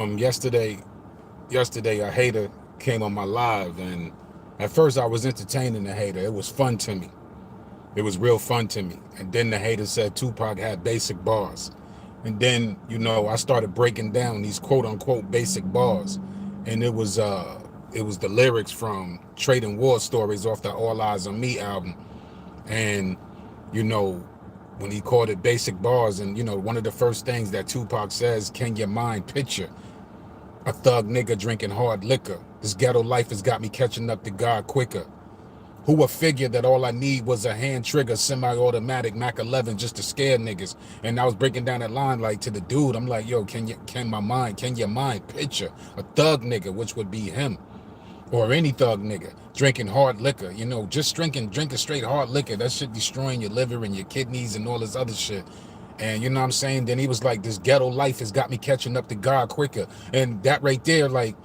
Yesterday a hater came on my live, and at first I was entertaining the hater. It was fun to me. It was real fun to me. And then the hater said Tupac had basic bars. And then, I started breaking down these quote unquote basic bars. And it was the lyrics from Trading War Stories off the All Eyes on Me album. And, you know, when he called it basic bars, and one of the first things that Tupac says, can your mind picture a thug nigga drinking hard liquor? This ghetto life has got me catching up to God quicker. Who would figure that all I need was a hand trigger, semi-automatic Mac 11 just to scare niggas? And I was breaking down that line like to the dude. I'm like, yo, can your mind picture a thug nigga, which would be him, or any thug nigga drinking hard liquor? Just drinking straight hard liquor. That shit destroying your liver and your kidneys and all this other shit. And you know what I'm saying? Then he was like, this ghetto life has got me catching up to God quicker. And that right there, like,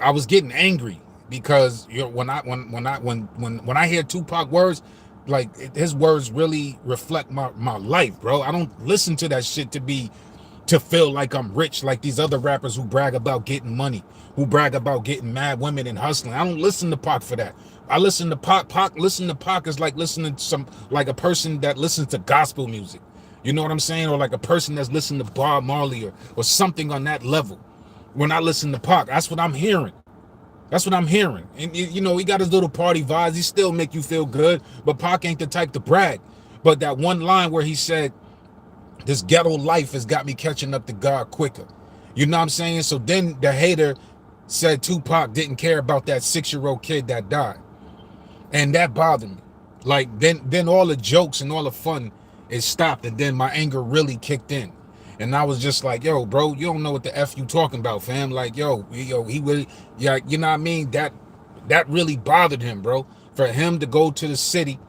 I was getting angry because when I hear Tupac words, like his words really reflect my life, bro. I don't listen to that shit to feel like I'm rich like these other rappers who brag about getting money, who brag about getting mad women and hustling. I don't listen to Pac for that. I listen to Pac. Listen to Pac is like listening to like a person that listens to gospel music. You know what I'm saying? Or like a person that's listening to Bob Marley or something on that level. When I listen to Pac, that's what I'm hearing. That's what I'm hearing. And he got his little party vibes. He still make you feel good, but Pac ain't the type to brag. But that one line where he said, this ghetto life has got me catching up to God quicker. You know what I'm saying? So then the hater said Tupac didn't care about that 6-year-old kid that died. And that bothered me. Like then all the jokes and all the fun is stopped, and then my anger really kicked in. And I was just like, yo, bro, you don't know what the F you talking about, fam. Like, he really, yeah, you know what I mean? That really bothered him, bro. For him to go to the city,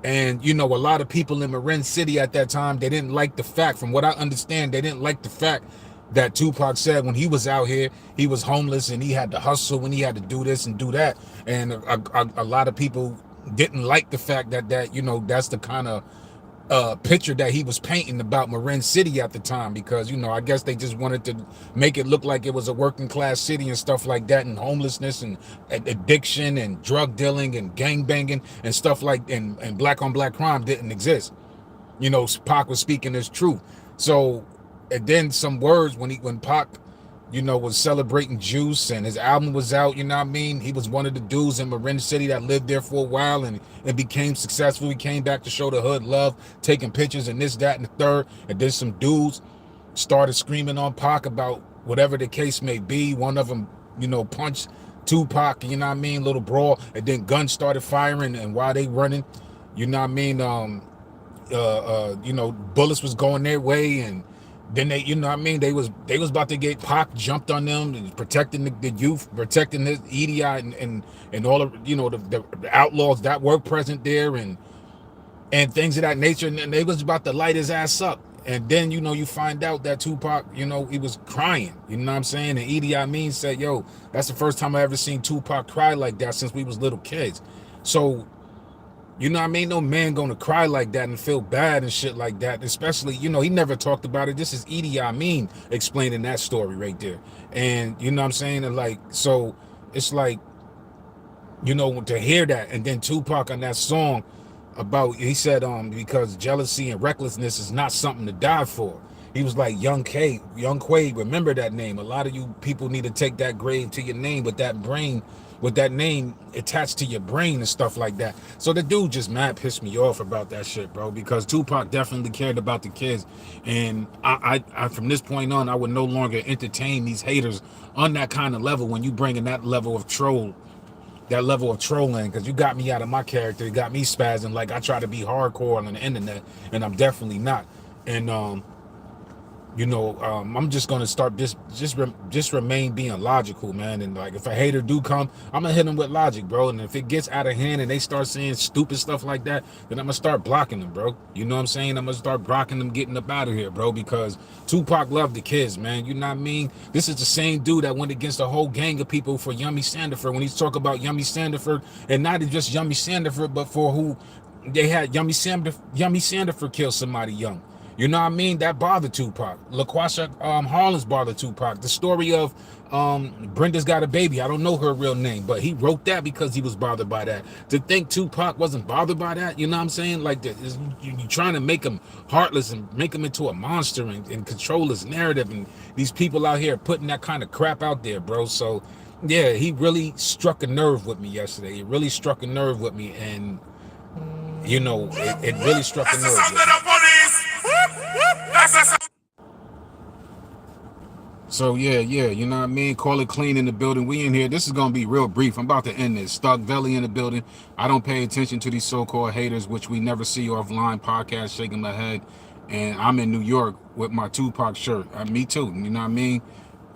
and a lot of people in Marin City at that time, they didn't like the fact, from what I understand, they didn't like the fact that Tupac said when he was out here, he was homeless and he had to hustle and he had to do this and do that. And a lot of people didn't like the fact that that's the kind of picture that he was painting about Marin City at the time, because I guess they just wanted to make it look like it was a working class city and stuff like that, and homelessness and addiction and drug dealing and gang banging and stuff like, and black on black crime didn't exist. Pac was speaking his truth. So, and then some words when Pac was celebrating Juice and his album was out, you know what I mean? He was one of the dudes in Marin City that lived there for a while, and it became successful. He came back to show the hood love, taking pictures and this, that, and the third. And then some dudes started screaming on Pac about whatever the case may be. One of them, punched Tupac, you know what I mean? Little brawl. And then guns started firing, and while they running, you know what I mean? Bullets was going their way, and then they, you know what I mean, they was about to get Pac jumped on them, and protecting the youth, protecting the EDI and all of the outlaws that were present there, and things of that nature, and they was about to light his ass up. And then you find out that Tupac, he was crying. You know what I'm saying? And Edie Amin said, yo, that's the first time I ever seen Tupac cry like that since we was little kids. So you know what I mean? No man gonna cry like that and feel bad and shit like that. Especially, he never talked about it. This is Edie Amin explaining that story right there. And you know what I'm saying? And like, so it's like, to hear that. And then Tupac on that song about, he said, because jealousy and recklessness is not something to die for. He was like, Young Qa'id, remember that name. A lot of you people need to take that grave to your name with that name attached to your brain and stuff like that. So the dude just mad pissed me off about that shit, bro, because Tupac definitely cared about the kids. And I from this point on, I would no longer entertain these haters on that kind of level when you bring in that level of trolling, because you got me out of my character. It got me spazzing like I try to be hardcore on the internet, and I'm definitely not. And I'm just gonna start just remain being logical, man. And like, if a hater do come, I'm gonna hit them with logic, bro. And if it gets out of hand and they start saying stupid stuff like that, then I'm gonna start blocking them, bro. You know what I'm saying? I'm gonna start blocking them, getting up out of here, bro. Because Tupac loved the kids, man. You know what I mean? This is the same dude that went against a whole gang of people for Yummy Sandiford. When he's talking about Yummy Sandiford, and not just Yummy Sandiford, but for who they had Yummy Sandiford kill somebody young. You know what I mean? That bothered Tupac. LaQuasha Harlins bothered Tupac. The story of Brenda's Got a Baby. I don't know her real name, but he wrote that because he was bothered by that. To think Tupac wasn't bothered by that, you know what I'm saying? Like, you're trying to make him heartless and make him into a monster and control his narrative. And these people out here putting that kind of crap out there, bro. So, yeah, he really struck a nerve with me yesterday. He really struck a nerve with me. And, you know, it really struck a nerve with me. So yeah, you know what I mean? Call it clean in the building. We in here. This is gonna be real brief. I'm about to end this. Stuck Valley in the building. I don't pay attention to these so-called haters, which we never see offline. Podcast shaking my head. And I'm in New York with my Tupac shirt. Me too. You know what I mean?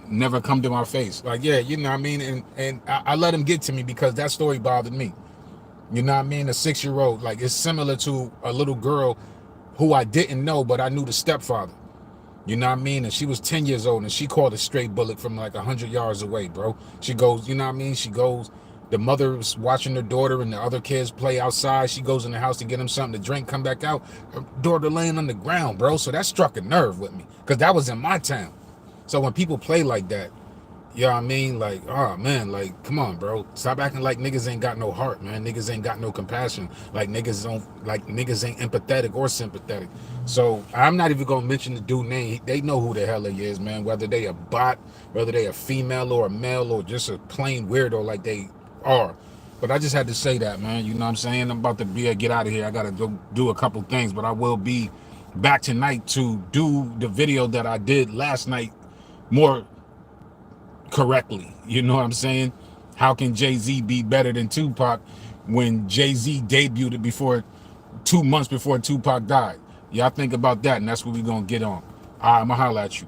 Never come to my face. Like, yeah, you know what I mean? And I let him get to me because that story bothered me. You know what I mean? A 6-year-old. Like, it's similar to a little girl who I didn't know, but I knew the stepfather. You know what I mean? And she was 10 years old, and she called a straight bullet from like 100 yards away, bro. She goes, you know what I mean? She goes, the mother's watching her daughter and the other kids play outside. She goes in the house to get them something to drink, come back out. Her daughter laying on the ground, bro. So that struck a nerve with me because that was in my town. So when people play like that, you know what I mean? Like, oh man, like, come on, bro. Stop acting like niggas ain't got no heart, man. Niggas ain't got no compassion. Like niggas ain't empathetic or sympathetic. So I'm not even gonna mention the dude name. They know who the hell he is, man. Whether they a bot, whether they a female or a male or just a plain weirdo like they are. But I just had to say that, man. You know what I'm saying? I'm about to get out of here. I gotta go do a couple things, but I will be back tonight to do the video that I did last night more correctly. You know what I'm saying? How can Jay-Z be better than Tupac when Jay-Z debuted before 2 months before Tupac died? Y'all think about that, and that's what we're gonna get on. All right, I'm gonna holler at you.